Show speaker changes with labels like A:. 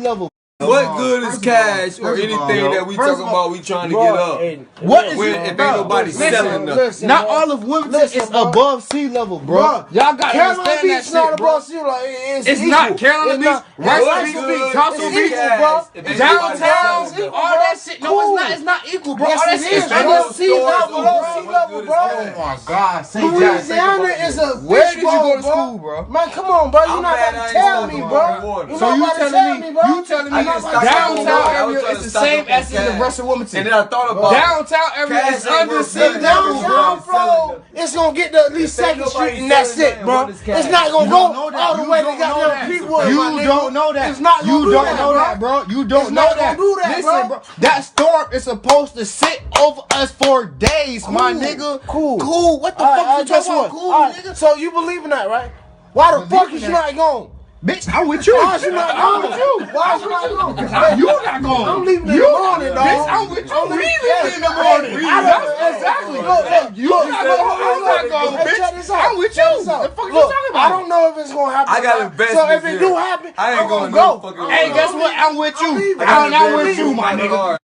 A: level.
B: What good is cash or anything that we talking about? We trying to get up.
A: What is
B: when, if ain't nobody selling nothing?
A: Not all of Wilmington is above sea level, bro.
C: Y'all got to
D: Carolina
C: understand
D: Beach
C: that
D: not
C: shit, bro.
D: above sea level.
C: It's not Carolina Beach, West Beach, Thompson Beach, downtown, all that shit. No, it's not equal, bro. All that shit is
D: below sea level, bro.
A: Oh my God,
D: Louisiana is a
C: Where did you go to school, bro?
D: Man, come on, bro. You're not about to tell me, bro.
A: So you telling me,
C: downtown area is the same as the rest of Wilmington.
B: And then I thought about
C: downtown area is under sea level,
D: downtown flow. It's gonna get to at least 2nd Street and that's it, bro. It's not gonna go all the way to goddamn Petewood.
A: You don't know that.
D: It's not gonna
A: You don't know that, bro. You don't know that. Listen, bro. That storm is supposed to sit over us for days, my nigga. Cool. What the fuck you talking about? Cool, nigga.
D: So you believe in that, right? Why the fuck is you not going?
A: Bitch, I'm with you.
D: Why is you not going? Why is you not going?
A: You not going.
D: I'm leaving in the morning, dog.
A: Bitch, I'm with you. We leaving in the morning.
D: Exactly.
A: You not going, bitch. I'm with you. The fuck you talking about?
D: I don't know if it's gonna happen.
B: I got investments.
D: So if it do happen,
B: I ain't
D: I'm
B: going
D: gonna
B: no
D: go.
B: fucking.
A: Hey, guess what? I'm with you.
B: I'm
A: I'm with you, my nigga.